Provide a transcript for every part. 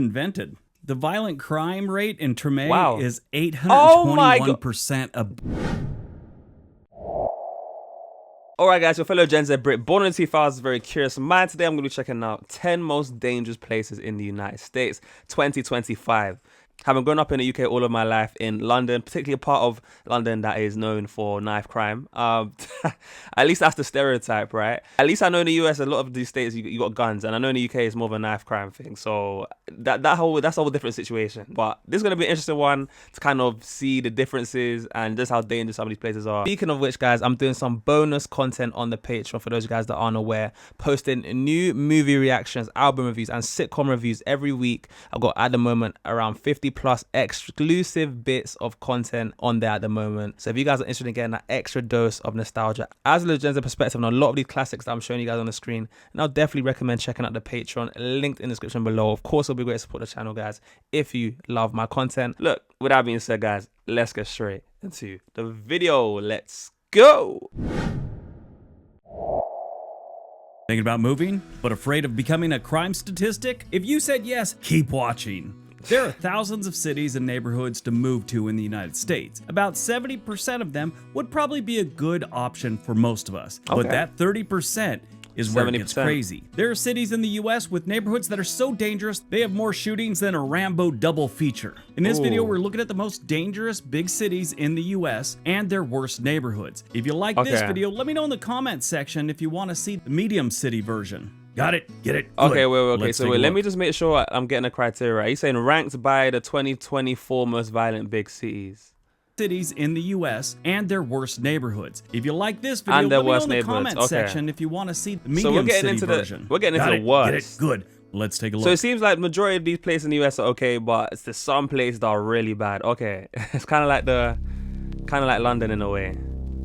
invented. The violent crime rate in Treme Wow. is Oh my 821%. Alright guys, your fellow Gen Z Brit, born in 2000, very curious man. Today I'm going to be checking out 10 most dangerous places in the United States, 2025. Having grown up in the UK all of my life in London, particularly a part of London that is known for knife crime. At least that's the stereotype, right? At least I know in the US, a lot of these states, you got guns. And I know in the UK, it's more of a knife crime thing. So that's a whole different situation. But this is going to be an interesting one to kind of see the differences and just how dangerous some of these places are. Speaking of which, guys, I'm doing some bonus content on the Patreon for those guys that aren't aware. Posting new movie reactions, album reviews, and sitcom reviews every week. I've got, at the moment, around 50 plus exclusive bits of content on there at the moment. So if you guys are interested in getting that extra dose of nostalgia as a Gen Z perspective on a lot of these classics that I'm showing you guys on the screen, and I'll definitely recommend checking out the Patreon, linked in the description below. Of course, it'll be great to support the channel, guys, if you love my content. Look, with that being said, guys, let's get straight into the video. Let's go. Thinking about moving, but afraid of becoming a crime statistic? If you said yes, keep watching. There are thousands of cities and neighborhoods to move to in the United States. About 70% of them would probably be a good option for most of us. Okay. But that 30% is where it gets 70%. crazy. There are cities in the US with neighborhoods that are so dangerous, they have more shootings than a Rambo double feature. In this video, we're looking at the most dangerous big cities in the US and their worst neighborhoods. If you like this video, let me know in the comments section if you want to see the medium city version. Got it? Get it? Good. Okay, wait. Let's So take a let look. me just make sure I'm getting a criteria right. He's saying ranked by the 2024 most violent big cities. Cities in the US and their worst neighborhoods. If you like this video, And their let me know worst in the neighborhoods. comment Okay. section if you want to see the So medium we're getting city into version. the Got worst. Get it? Good. Let's take a look. So it seems like majority of these places in the US are okay, but there's some places that are really bad. Okay, it's kind of like London in a way.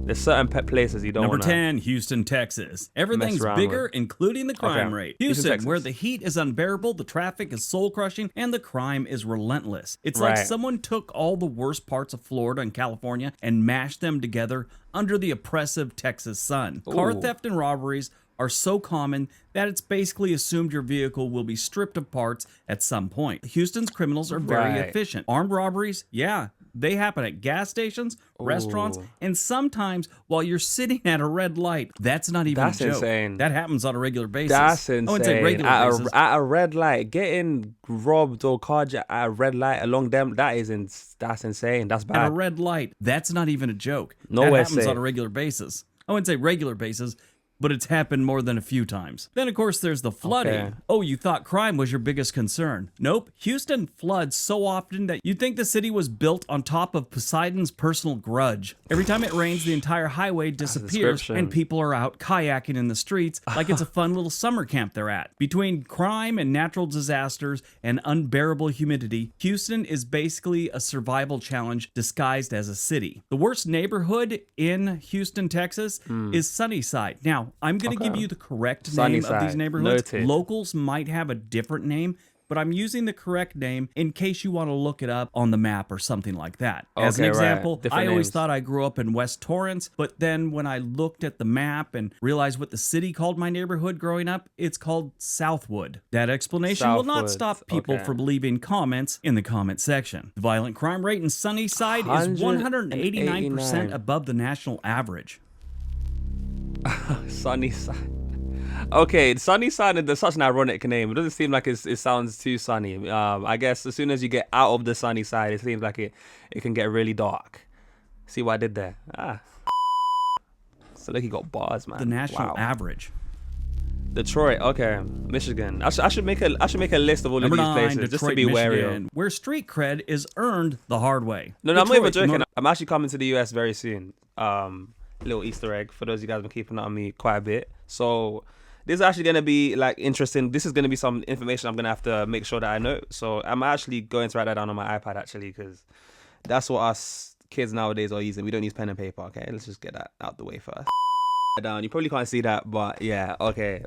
There's certain pet places you don't Number want to. 10, Houston, Texas. Everything's around bigger, with. including the crime Okay. rate. Houston, Houston, Texas. where the heat is unbearable, the traffic is soul-crushing, and the crime is relentless. It's like Right. someone took all the worst parts of Florida and California and mashed them together under the oppressive Texas sun. Car Ooh. theft and robberies are so common that it's basically assumed your vehicle will be stripped of parts at some point. Houston's criminals are very Right. efficient. Armed robberies, yeah, they happen at gas stations, restaurants, Ooh. and sometimes while you're sitting at a red light. That's not even That's a joke. insane. That happens on a regular basis. That's I wouldn't say insane. regular basis. At a red light, getting robbed or carjacked at a red light along them, that's insane. That's At a bad. red light. That's not even a joke. Nowhere that happens safe. on a regular basis. I wouldn't say regular basis, but it's happened more than a few times. Then, of course, there's the flooding. Okay. Oh, you thought crime was your biggest concern. Nope. Houston floods so often that you'd think the city was built on top of Poseidon's personal grudge. Every time it rains, the entire highway disappears description. and people are out kayaking in the streets like it's a fun little summer camp they're at. Between crime and natural disasters and unbearable humidity, Houston is basically a survival challenge disguised as a city. The worst neighborhood in Houston, Texas is Sunnyside. Now, I'm going to give you the correct name of these Sunnyside. neighborhoods. Noted. Locals might have a different name, but I'm using the correct name in case you want to look it up on the map or something like that. As an Okay, right. example, Different I always names. thought I grew up in West Torrance, but then when I looked at the map and realized what the city called my neighborhood growing up, it's called Southwood. That explanation will not Southwood, stop people okay. from leaving comments in the comment section. The violent crime rate in Sunnyside is 189% above the national average. Sunnyside. Okay, Sunnyside is such an ironic name. It doesn't seem like it sounds too sunny. I guess as soon as you get out of the sunny side, it seems like it can get really dark. See what I did there? So look, he got bars, man. The national Wow. average. Detroit, okay, Michigan. I should make a list of all Number of these 9, places Detroit, just to be wary of. Michigan, where street cred is earned the hard way. No, I'm not even Detroit, joking. I'm actually coming to the US very soon. Little Easter egg for those of you guys who have been keeping up on me quite a bit. So this is actually going to be like interesting. This is going to be some information I'm going to have to make sure that I know. So I'm actually going to write that down on my iPad actually, because that's what us kids nowadays are using. We don't use pen and paper. Okay, let's just get that out the way first. down. You probably can't see that, but yeah, okay.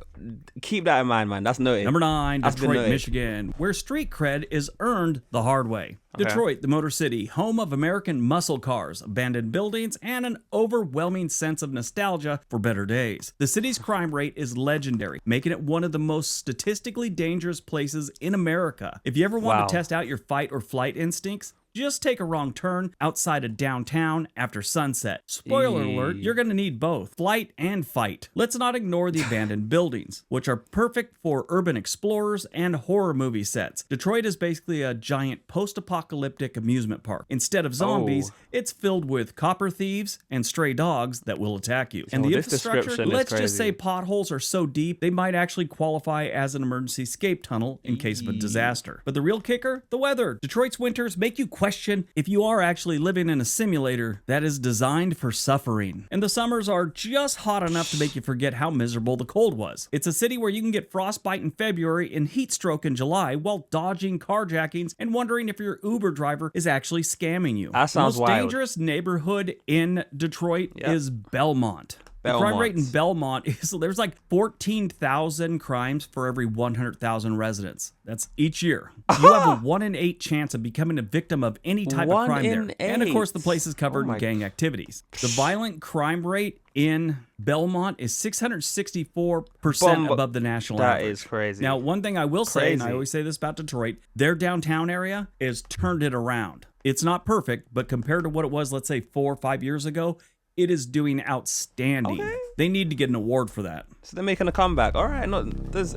Keep that in mind, man. That's noted. Number 9, That's been Detroit, noted. Michigan, where street cred is earned the hard way. Okay. Detroit, the Motor City, home of American muscle cars, abandoned buildings, and an overwhelming sense of nostalgia for better days. The city's crime rate is legendary, making it one of the most statistically dangerous places in America. If you ever want Wow. to test out your fight or flight instincts, just take a wrong turn outside of downtown after sunset. Spoiler alert, you're going to need both flight and fight. Let's not ignore the abandoned buildings, which are perfect for urban explorers and horror movie sets. Detroit is basically a giant post-apocalyptic amusement park. Instead of zombies, it's filled with copper thieves and stray dogs that will attack you. And the this infrastructure, description is let's just say crazy. potholes are so deep, they might actually qualify as an emergency escape tunnel in case of a disaster. But the real kicker, the weather. Detroit's winters make you question if you are actually living in a simulator that is designed for suffering. And the summers are just hot enough to make you forget how miserable the cold was. It's a city where you can get frostbite in February and heat stroke in July while dodging carjackings and wondering if your Uber driver is actually scamming you. That sounds the most wild. dangerous neighborhood in Detroit is Belmont. The crime Belmont. rate in Belmont is there's like 14,000 crimes for every 100,000 residents. That's each year. You have a 1 in 8 chance of becoming a victim of any type of 1 crime there. in And of course, 8. the place is covered Oh in my- gang activities. The violent crime rate in Belmont is 664% above the national That average. is crazy. Now, one thing I will say, and I Crazy. always say this about Detroit, their downtown area is turned it around. It's not perfect, but compared to what it was, let's say 4 or 5 years ago, it is doing outstanding. Okay. They need to get an award for that. So they're making a comeback. All right, no, there's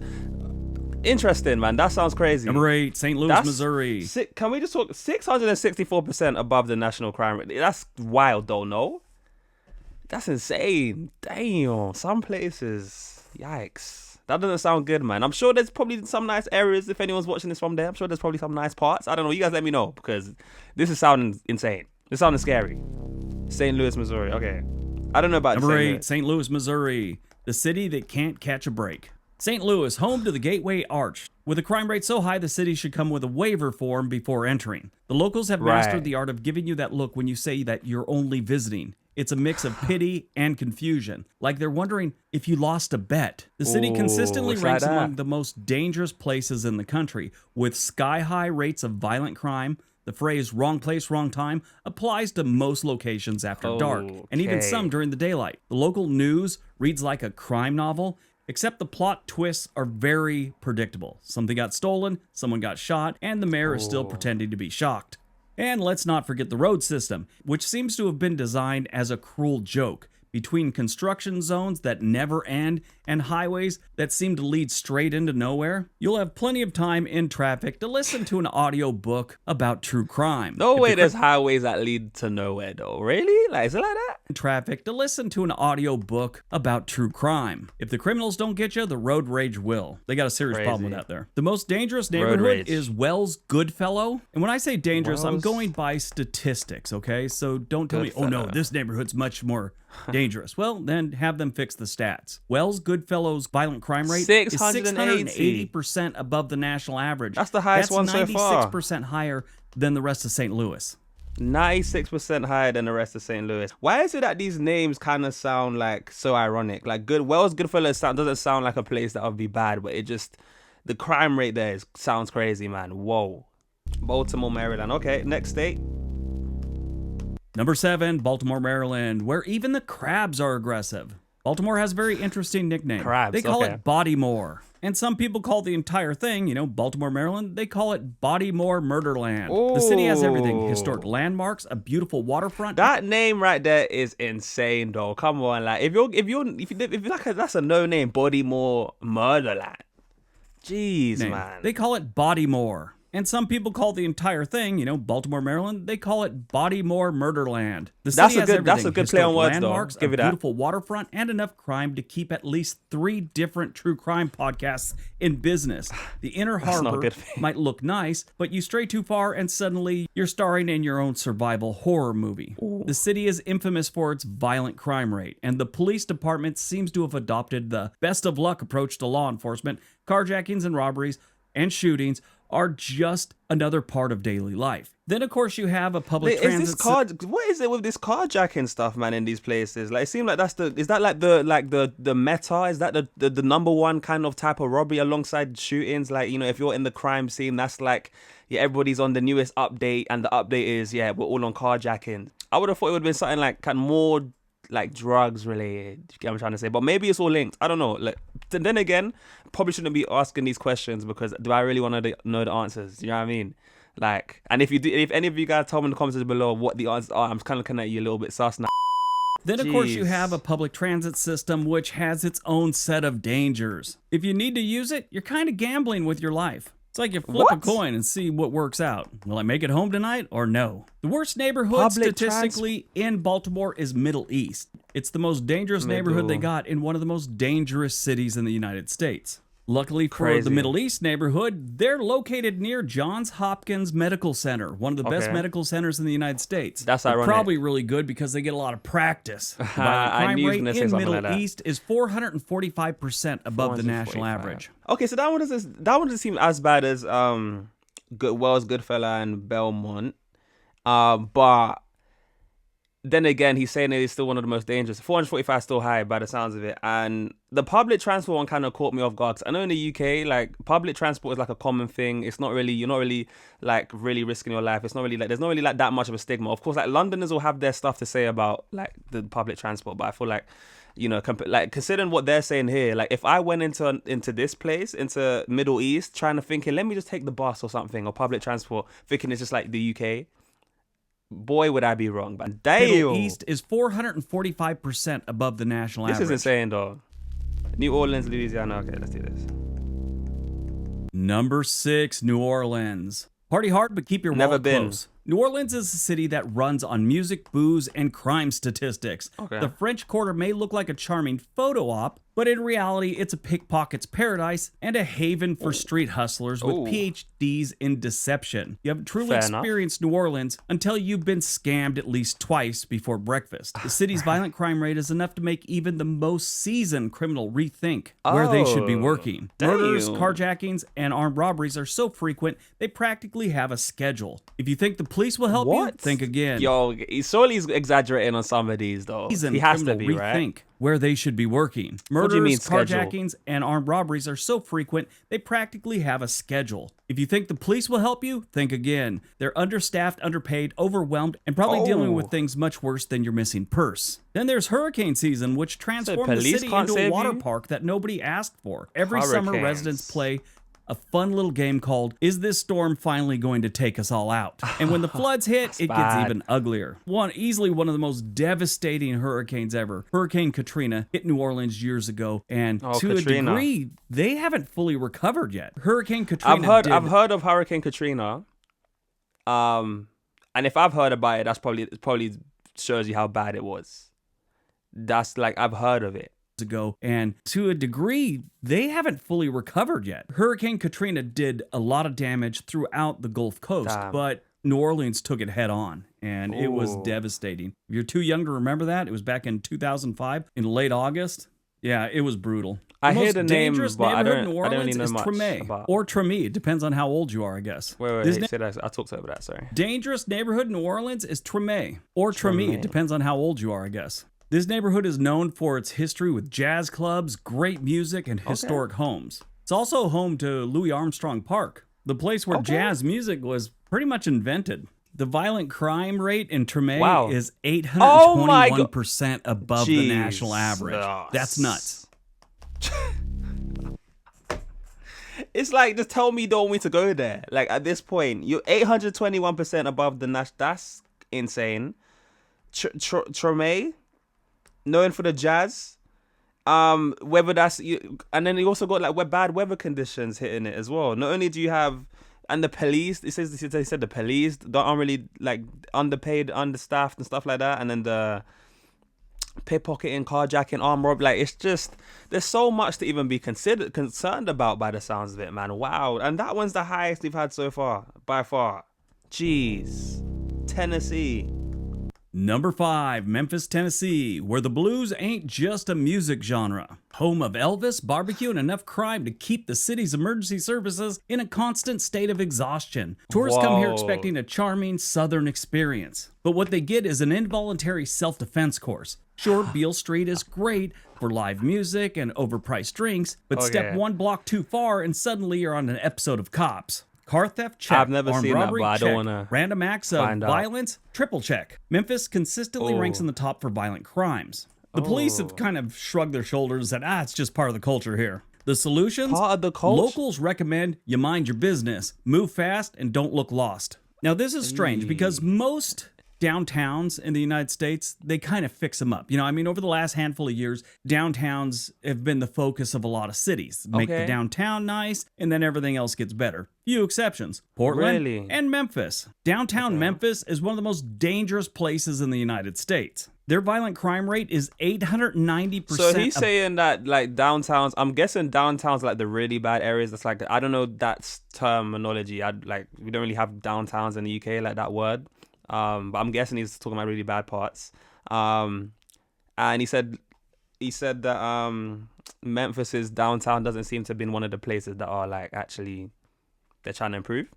interesting, man. That sounds crazy. Number 8, St. Louis, That's Missouri. Can we just talk 664% above the national crime rate? That's wild, though. No, that's insane. Damn, some places. Yikes. That doesn't sound good, man. I'm sure there's probably some nice areas if anyone's watching this from there. I'm sure there's probably some nice parts. I don't know. You guys let me know because this is sounding insane. It's sounding scary. St. Louis, Missouri. Okay. I don't know about Number St. 8, Louis. St. Louis, Missouri, the city that can't catch a break. St. Louis, home to the Gateway Arch. With a crime rate so high, the city should come with a waiver form before entering. The locals have mastered Right. the art of giving you that look when you say that you're only visiting. It's a mix of pity and confusion, like they're wondering if you lost a bet. The city Ooh, consistently it's like ranks that. among the most dangerous places in the country, with sky-high rates of violent crime. The phrase wrong place, wrong time applies to most locations after dark, and even Okay. some during the daylight. The local news reads like a crime novel, except the plot twists are very predictable. Something got stolen, someone got shot, and the mayor is still pretending to be shocked. And let's not forget the road system, which seems to have been designed as a cruel joke. Between construction zones that never end and highways that seem to lead straight into nowhere, you'll have plenty of time in traffic to listen to an audio book about true crime. No If way the there's highways that lead to nowhere, though. Really? Like, is it like that? traffic to listen to an audio book about true crime. If the criminals don't get you, the road rage will. They got a serious problem with Crazy. that there. The most dangerous neighborhood rage. is Wells Goodfellow. And when I say dangerous, I'm Wells- going by statistics, okay? So don't tell me, oh no, Goodfellow. this neighborhood's much more dangerous. Well, then have them fix the stats. Wells Goodfellow's violent crime rate is 680% above the national average. That's the highest one so far. 96% higher than the rest of St. Louis. 96% higher than the rest of St. Louis. Why is it that these names kind of sound like so ironic? Like Goodfellas doesn't sound like a place that would be bad, but it just, the crime rate there sounds crazy, man. Whoa. Baltimore, Maryland. Okay, next state. Number 7, Baltimore, Maryland, where even the crabs are aggressive. Baltimore has a very interesting nickname. Crabs, They call okay. it Bodymore. And some people call the entire thing, Baltimore, Maryland, they call it Bodymore Murderland. The city has everything. Ooh. Historic landmarks, a beautiful waterfront. That name right there is insane, though. Come on, like if you're like that's a no name, Bodymore Murderland. Jeez, name. man. They call it Bodymore. And some people call the entire thing, Baltimore, Maryland, they call it Bodymore Murderland. The city has everything. That's a good play on Historic words, though. landmarks, Give a it that. beautiful waterfront, and enough crime to keep at least 3 different true crime podcasts in business. The Inner That's not a Harbor good thing. might look nice, but you stray too far and suddenly you're starring in your own survival horror movie. The city is infamous for its violent crime rate, and the police department seems to have adopted the best of luck approach to law enforcement. Carjackings and robberies and shootings are just another part of daily life. Then, of course, you have a public Is transit this card? What is it with this carjacking stuff, man? In these places, like it seems like is that like the meta? Is that the number one kind of type of robbery alongside shootings? Like, you know, if you're in the crime scene, that's like, yeah, everybody's on the newest update, and the update is, yeah, we're all on carjacking. I would have thought it would have been something like kind of more like drugs related. You get what I'm trying to say? But maybe it's all linked. I don't know. Like, then again, probably shouldn't be asking these questions, because do I really want to know the answers? You know what I mean? Like, and if any of you guys tell me in the comments below what the answers are, I'm kind of looking at you a little bit sus now. Then, of course, you have a public transit system which has its own set of dangers. If you need to use it, you're kind of gambling with your life. It's like you flip a coin and see what works out. Will I make it home tonight or no? The worst neighborhood statistically in Baltimore is Middle East. It's the most dangerous neighborhood they got in one of the most dangerous cities in the United States. Luckily for the Middle East neighborhood, they're located near Johns Hopkins Medical Center, one of the best medical centers in the United States. That's ironic. Probably really good because they get a lot of practice. The crime rate in Middle East is 445% above the national average. Okay, so that one doesn't seem as bad as Goodfella and Belmont, but then again, he's saying it's still one of the most dangerous. 445 is still high by the sounds of it. And the public transport one kind of caught me off guard. 'Cause I know in the UK, like, public transport is like a common thing. It's not really, you're not really like really risking your life. It's not really like, there's not really like that much of a stigma. Of course, like Londoners will have their stuff to say about like the public transport. But I feel like, you know, like considering what they're saying here, like if I went into this place, into Middle East, thinking, let me just take the bus or something, or public transport, thinking it's just like the UK. Boy, would I be wrong, but damn. Middle East is 445% above the national average. This is insane, though. New Orleans, Louisiana. Okay, let's do this. Number 6, New Orleans. Party hard, but keep your wallet close. New Orleans is a city that runs on music, booze, and crime statistics. The French Quarter may look like a charming photo op, but in reality, it's a pickpocket's paradise and a haven for street hustlers with PhDs in deception. You haven't truly experienced New Orleans until you've been scammed at least twice before breakfast. The city's violent crime rate is enough to make even the most seasoned criminal rethink where they should be working. Murders, carjackings, and armed robberies are so frequent, they practically have a schedule. If you think the police will help you, think again. Yo, he's exaggerating on some of these, though. He has to be, right? Where they should be working. Murders, carjackings, and armed robberies are so frequent, they practically have a schedule. If you think the police will help you, think again. They're understaffed, underpaid, overwhelmed, and probably dealing with things much worse than your missing purse. Then there's hurricane season, which transformed the city into a water park that nobody asked for. Every summer, residents play a fun little game called Is This Storm Finally Going to Take Us All Out? And when the floods hit, it gets even uglier. Easily one of the most devastating hurricanes ever. Hurricane Katrina hit New Orleans years ago, and to a degree, they haven't fully recovered yet. Hurricane Katrina I've heard of Hurricane Katrina. And if I've heard about it, it probably shows you how bad it was. That's like, I've heard of it. Ago, and to a degree, they haven't fully recovered yet. Hurricane Katrina did a lot of damage throughout the Gulf Coast, but New Orleans took it head on, and it was devastating. If you're too young to remember that, it was back in 2005, in late August. Yeah, it was brutal. I hear the name, but I don't really know much about. Or Treme. It depends on how old you are, I guess. Wait, say that. I'll talk over that, sorry. Dangerous neighborhood in New Orleans is Treme. Or Treme. It depends on how old you are, I guess. This neighborhood is known for its history with jazz clubs, great music, and historic homes. It's also home to Louis Armstrong Park, the place where jazz music was pretty much invented. The violent crime rate in Treme is 821% above the national average. That's nuts. It's like, just tell me you don't want me to go there. Like, at this point, you're 821% above the national. That's insane. Treme, known for the jazz, whether that's and then you also got like bad weather conditions hitting it as well. Not only do you have, and the police, they said the police aren't really like underpaid, understaffed and stuff like that, and then the pickpocketing, carjacking, armed robbery, like it's just, there's so much to even be concerned about by the sounds of it, man. Wow. And that one's the highest we've had so far, by far. Jeez. Tennessee. Number 5, Memphis, Tennessee, where the blues ain't just a music genre. Home of Elvis, barbecue, and enough crime to keep the city's emergency services in a constant state of exhaustion. Tourists come here Whoa. expecting a charming southern experience. But what they get is an involuntary self-defense course. Sure, Beale Street is great for live music and overpriced drinks, but step Okay. one block too far and suddenly you're on an episode of Cops. Car theft, check. I've never Armed seen that, robbery, but I check. don't wanna Random acts of find out. violence, triple check. Memphis consistently ranks in the top for violent crimes. The police have kind of shrugged their shoulders and said, it's just part of the culture here. The solutions? Part of the culture? Locals recommend you mind your business, move fast, and don't look lost. Now, this is strange because most downtowns in the United States, they kind of fix them up. You know, I mean, over the last handful of years, downtowns have been the focus of a lot of cities. Make the Okay. downtown nice, and then everything else gets better. Few exceptions. Portland Really? and Memphis. Downtown Memphis is one of the most dangerous places in the United States. Their violent crime rate is 890%. So he's saying that like downtowns, I'm guessing downtowns like the really bad areas. That's like, I don't know that's terminology. We don't really have downtowns in the UK, like that word. But I'm guessing he's talking about really bad parts. And he said that Memphis's downtown doesn't seem to have been one of the places that are like actually they're trying to improve.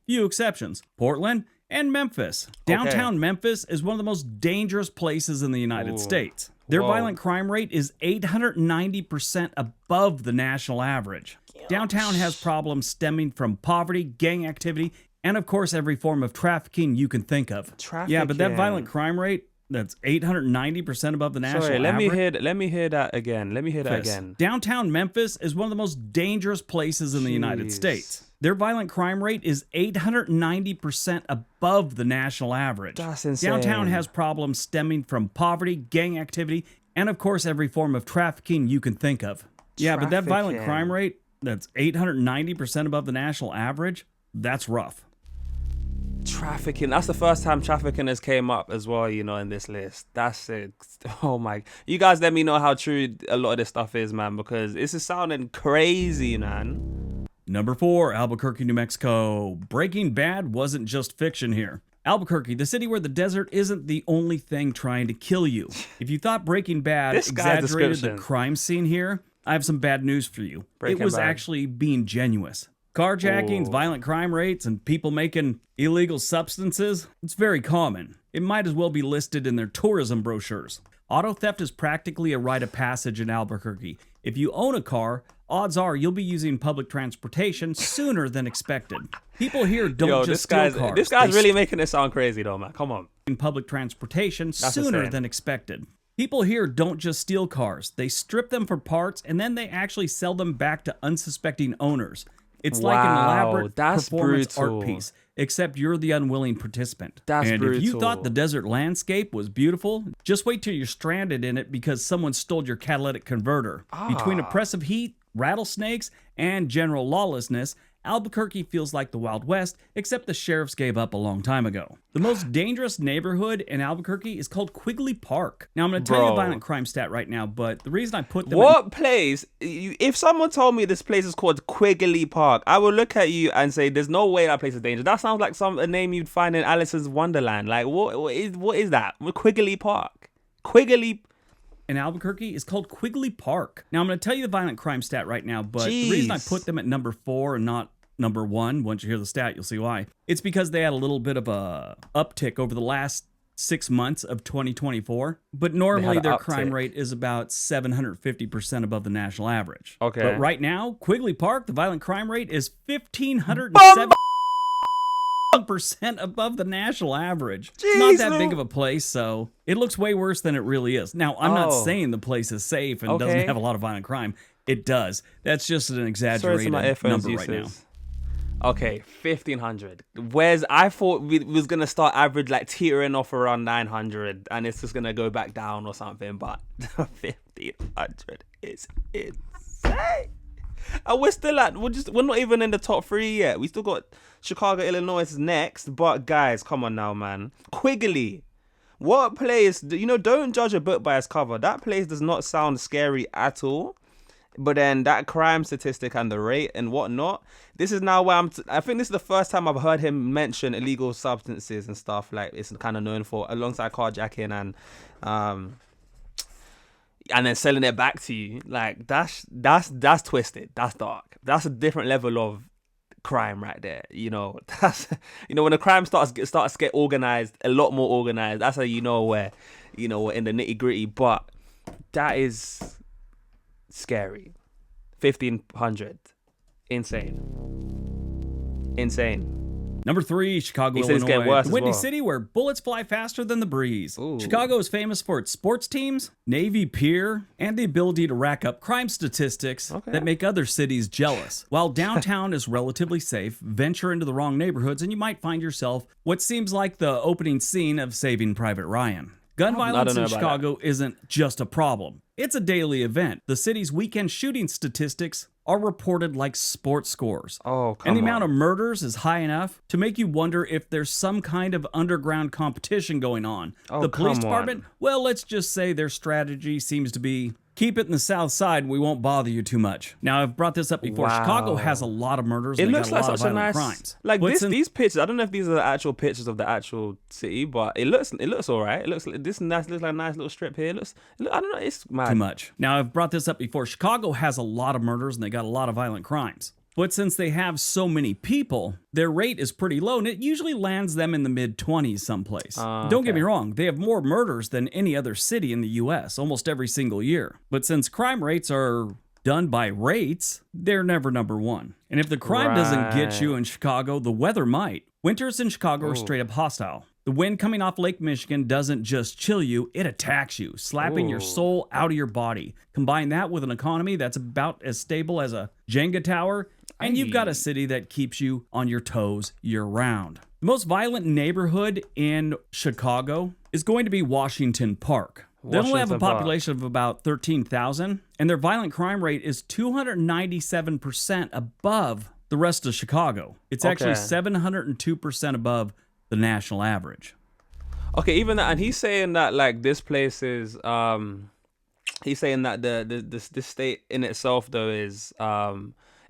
Few exceptions. Portland and Memphis. Downtown Memphis is one of the most dangerous places in the United States. Their Whoa. violent crime rate is 890% above the national average. Downtown has problems stemming from poverty, gang activity, and of course every form of trafficking you can think of. Yeah, but that Trafficking. violent crime rate, that's 890% above the national Sorry, average. let me hear that again. Let me hear that again. Downtown Memphis is one of the most dangerous places in the United Jeez. States. Their violent crime rate is 890% above the national average. That's insane. Downtown has problems stemming from poverty, gang activity, and of course every form of trafficking you can think of. Yeah, but that violent Trafficking. crime rate, that's 890% above the national average, that's rough. Trafficking. That's the first time trafficking has came up as well, you know, in this list. That's it. Oh my. You guys let me know how true a lot of this stuff is, man, because this is sounding crazy, man. Number 4, Albuquerque, New Mexico. Breaking Bad wasn't just fiction here. Albuquerque, the city where the desert isn't the only thing trying to kill you. If you thought Breaking Bad This guy's exaggerated the description. crime scene here, I have some bad news for you. Breaking it was Bad. actually being genuous. Carjackings, Ooh. violent crime rates, and people making illegal substances, it's very common. It might as well be listed in their tourism brochures. Auto theft is practically a rite of passage in Albuquerque. If you own a car, odds are you'll be using public transportation sooner than expected. People here don't Yo, just this steal guy's cars. this guy's They really making it sound crazy though, man. Come on. in public transportation sooner insane. than expected. People here don't just steal cars. They strip them for parts and then they actually sell them back to unsuspecting owners. It's like an Wow, elaborate that's performance brutal. art piece, except you're the unwilling participant. That's and if you brutal. thought the desert landscape was beautiful, just wait till you're stranded in it because someone stole your catalytic converter. Between oppressive heat, rattlesnakes, and general lawlessness, Albuquerque feels like the Wild West, except the sheriffs gave up a long time ago. The most dangerous neighborhood in Albuquerque is called Quigley Park. Now, I'm going to tell you a Bro. violent crime stat right now, but the reason I put them What place? If someone told me this place is called Quigley Park, I would look at you and say, "There's no way that place is dangerous." That sounds like a name you'd find in Alice's Wonderland. Like, what is that? Quigley Park. Quigley. in Albuquerque is called Quigley Park. Now, I'm going to tell you the violent crime stat right now, but the reason I Jeez. put them at number 4 and not number 1, once you hear the stat, you'll see why. It's because they had a little bit of a uptick over the last 6 months of 2024, but normally an their crime uptick. rate is about 750% above the national average. Okay. But right now, Quigley Park, the violent crime rate is 1,507% above the national average. It's not Jeez, that big Lou. of a place, so it looks way worse than it really is. Now, I'm not Oh. saying the place is safe and Okay. doesn't have a lot of violent crime. It does. That's just an Sorry exaggerated to my earphones number right now. users. Okay, 1,500. Whereas I thought we was gonna start average like teetering off around 900, and it's just gonna go back down or something. But 1,500 is insane. And we're still we're not even in the top 3 yet. We still got Chicago, Illinois is next. But guys, come on now, man. Quigley. What place? Don't judge a book by its cover. That place does not sound scary at all. But then that crime statistic and the rate and whatnot, this is now where I think this is the first time I've heard him mention illegal substances and stuff like it's kind of known for, alongside carjacking and then selling it back to you. Like that's twisted. That's dark. That's a different level of crime right there. That's when the crime starts to get organized, a lot more organized. That's how where we're in the nitty gritty. But that is scary. 1,500. Insane. Number 3, Chicago, He said it's getting Illinois, worse the as windy well. city where bullets fly faster than the breeze. Ooh. Chicago is famous for its sports teams, Navy Pier, and the ability to rack up crime statistics that make other cities jealous. While downtown is relatively safe, venture into the wrong neighborhoods and you might find yourself what seems like the opening scene of Saving Private Ryan. Gun violence in Chicago isn't just a problem. It's a daily event. The city's weekend shooting statistics are reported like sports scores. Oh, come And the on. amount of murders is high enough to make you wonder if there's some kind of underground competition going on. Oh, the police come department, on. well, let's just say their strategy seems to be keep it in the south side, we won't bother you too much. Now, I've brought this up before. Wow. Chicago has a lot of murders It and they looks got like a lot of such a violent nice crimes. like But these pictures. I don't know if these are the actual pictures of the actual city, but it looks all right. It looks like looks like a nice little strip here. I don't know. It's mad. Too much. Now, I've brought this up before. Chicago has a lot of murders and they got a lot of violent crimes. But since they have so many people, their rate is pretty low, and it usually lands them in the mid-20s someplace. Don't get me wrong, they have more murders than any other city in the U.S. almost every single year. But since crime rates are done by rates, they're never number one. And if the crime doesn't get you in Chicago, the weather might. Winters in Chicago are straight up hostile. The wind coming off Lake Michigan doesn't just chill you, it attacks you, slapping your soul out of your body. Combine that with an economy that's about as stable as a Jenga tower, and you've got a city that keeps you on your toes year-round. The most violent neighborhood in Chicago is going to be Washington Park. They only have a population of about 13,000, and their violent crime rate is 297% above the rest of Chicago. It's actually 702% above the national average. Okay, even that, and he's saying that like this place is he's saying that this state in itself though is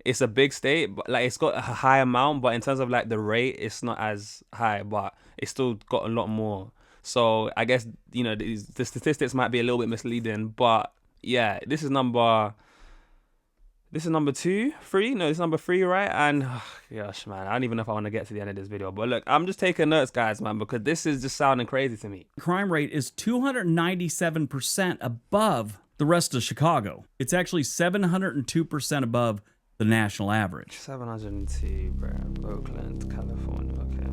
it's a big state, but like it's got a high amount, but in terms of like the rate, it's not as high, but it's still got a lot more. So I guess the statistics might be a little bit misleading, but yeah, this is number 2, 3. No, this is number 3, right? And gosh, man, I don't even know if I want to get to the end of this video. But look, I'm just taking notes, guys, man, because this is just sounding crazy to me. Crime rate is 297% above the rest of Chicago. It's actually 702% above the national average. 702, bro. Oakland, California. Okay.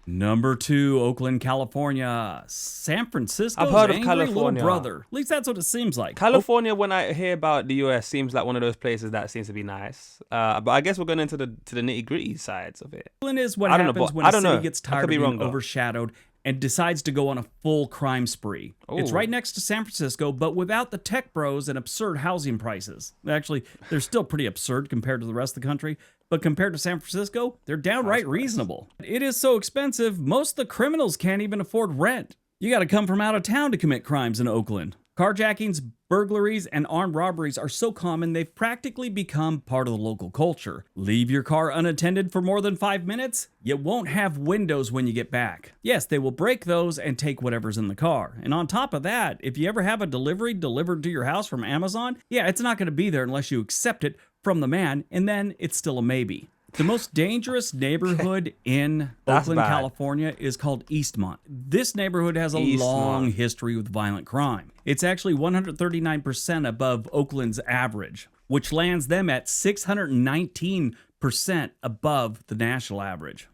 Number 2, Oakland, California. San Francisco's I've heard of angry California. little brother. At least that's what it seems like. California, when I hear about the US, seems like one of those places that seems to be nice. But I guess we're going into the nitty gritty sides of it. Oakland is what happens when a city gets tired of being overshadowed and decides to go on a full crime spree. It's right next to San Francisco, but without the tech bros and absurd housing prices. Actually, they're still pretty absurd compared to the rest of the country, but compared to San Francisco, they're downright reasonable. It is so expensive, most of the criminals can't even afford rent. You gotta come from out of town to commit crimes in Oakland. Carjackings, burglaries, and armed robberies are so common they've practically become part of the local culture. Leave your car unattended for more than 5 minutes? You won't have windows when you get back. Yes, they will break those and take whatever's in the car. And on top of that, if you ever have a delivery delivered to your house from Amazon, yeah, it's not going to be there unless you accept it from the man, and then it's still a maybe. The most dangerous neighborhood in Oakland, California is called Eastmont. This neighborhood has a long history with violent crime. It's actually 139% above Oakland's average, which lands them at 619% above the national average.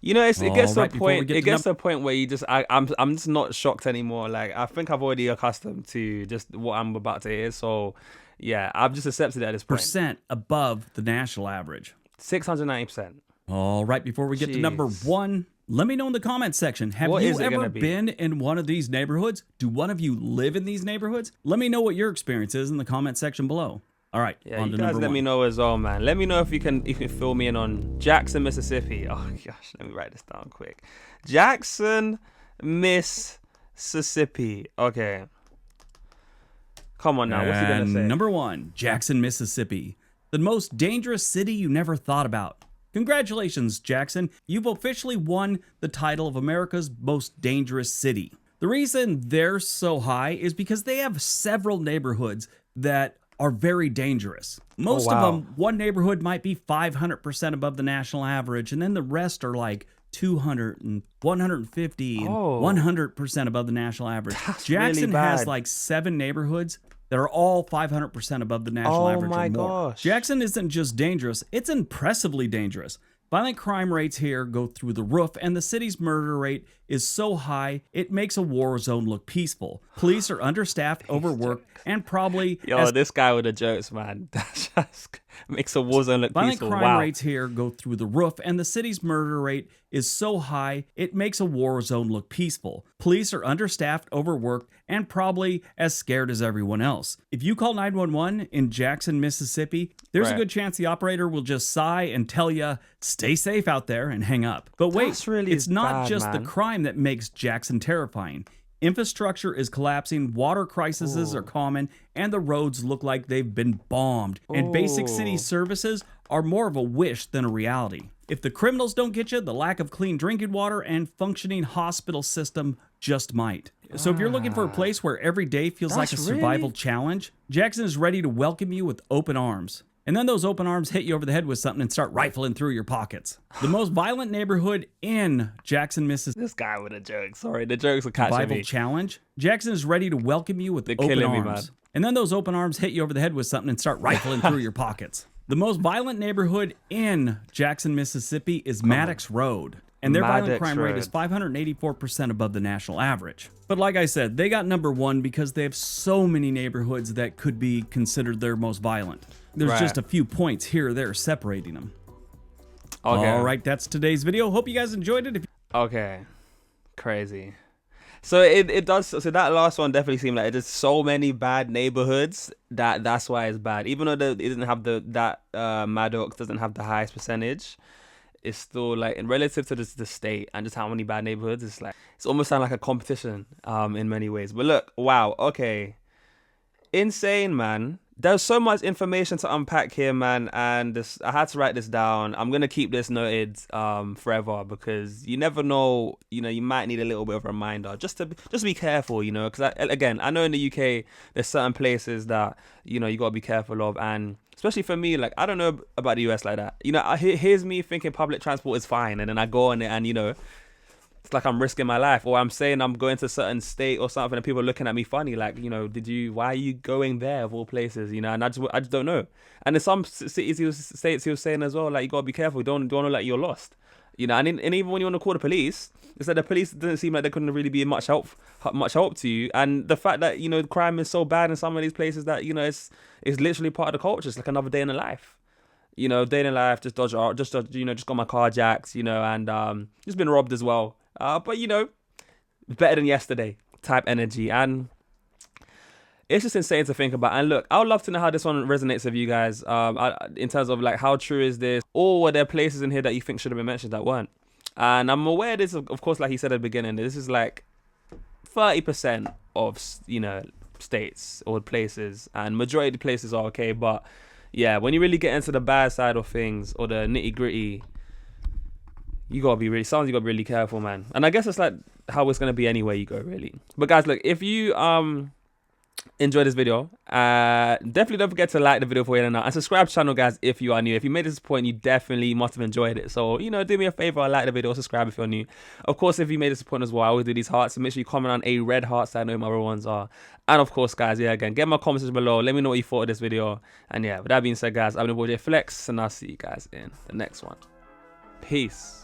It gets to a point. It gets to a point where you just, I'm just not shocked anymore. Like I think I've already accustomed to just what I'm about to hear. So yeah, I've just accepted it at this point. Percent above the national average. 690%. All right, before we get to number 1, let me know in the comments section. Have you ever been in one of these neighborhoods? Do one of you live in these neighborhoods? Let me know what your experience is in the comment section below. All right, yeah, on you to guys number let 1. me know as well, man. Let me know if you can fill me in on Jackson, Mississippi. Oh gosh, let me write this down quick. Jackson, Mississippi. Okay. Come on now, what's he gonna And say? number 1, Jackson, Mississippi. The most dangerous city you never thought about. Congratulations, Jackson. You've officially won the title of America's most dangerous city. The reason they're so high is because they have several neighborhoods that are very dangerous. Most wow. of them, one neighborhood might be 500% above the national average, and then the rest are like 200 and 150 and 100% above the national average. That's Jackson really has bad. like 7 neighborhoods that are all 500% above the national average my or more. gosh. Jackson isn't just dangerous, it's impressively dangerous. Violent crime rates here go through the roof, and the city's murder rate is so high, it makes a war zone look peaceful. Police are understaffed, overworked, and probably... Yo, this guy with the jokes, man. That just makes a war zone look Violent peaceful. crime Wow. rates here go through the roof, and the city's murder rate is so high, it makes a war zone look peaceful. Police are understaffed, overworked, and probably as scared as everyone else. If you call 911 in Jackson, Mississippi, there's a good chance the operator will just sigh and tell you, stay safe out there, and hang up. But wait, That's really it's not bad, just the man. crime that makes Jackson terrifying. Infrastructure is collapsing, water crises are common, and the roads look like they've been bombed. And basic city services are more of a wish than a reality. If the criminals don't get you, the lack of clean drinking water and functioning hospital system just might. So if you're looking for a place where every day feels like a That's survival really- challenge, Jackson is ready to welcome you with open arms. And then those open arms hit you over the head with something and start rifling through your pockets. The most violent neighborhood in Jackson, Mississippi. This guy with the jokes. Sorry, the jokes are catching Survival me. challenge. Jackson is ready to welcome you with open killing me, arms. man. And then those open arms hit you over the head with something and start rifling through your pockets. The most violent neighborhood in Jackson, Mississippi is Maddox Road. And their violent Maddox crime rate is Road. 584% above the national average. But like I said, they got number 1 because they have so many neighborhoods that could be considered their most violent. There's Right. just a few points here or there separating them. Okay. All right, that's today's video. Hope you guys enjoyed it. Okay. Crazy. So it does. So that last one definitely seemed like there's so many bad neighborhoods that's why it's bad. Even though it doesn't have Maddox doesn't have the highest percentage, it's still like in relative to the state and just how many bad neighborhoods. It's like it's almost sound like a competition in many ways. But look, wow. Okay. Insane, man. There's so much information to unpack here, man, and I had to write this down. I'm gonna keep this noted forever because you never know. You know, you might need a little bit of a reminder just to be careful. You know, because I know in the UK there's certain places that you gotta be careful of, and especially for me, like I don't know about the US like that. You know, here's me thinking public transport is fine, and then I go on it, and it's like I'm risking my life, or I'm saying I'm going to a certain state or something, and people are looking at me funny, like, why are you going there of all places, and I just don't know. And in some states he was saying as well, like, you gotta be careful, don't know like you're lost, and even when you want to call the police, it's like the police didn't seem like they couldn't really be much help to you. And the fact that, crime is so bad in some of these places that, it's literally part of the culture. It's like another day in the life. Day in the life, just got my car jacked, and just been robbed as well. But better than yesterday type energy, and it's just insane to think about. And look, I would love to know how this one resonates with you guys, in terms of like how true is this, or were there places in here that you think should have been mentioned that weren't? And I'm aware this, of course, like he said at the beginning, this is like 30% of states or places, and majority of the places are okay, but yeah, when you really get into the bad side of things or the nitty gritty, you gotta be really careful, man. And I guess it's like how it's gonna be anywhere you go, really. But guys, look, if you enjoyed this video, definitely don't forget to like the video for you and subscribe to the channel, guys, if you are new. If you made this point, you definitely must have enjoyed it. So do me a favor, like the video, subscribe if you're new. Of course, if you made this point as well, I always do these hearts, so make sure you comment on a red heart so I know who my other ones are. And of course, guys, again, get my comments below, let me know what you thought of this video. And yeah, with that being said, guys, I've been your boy JayFlex, and I'll see you guys in the next one. Peace.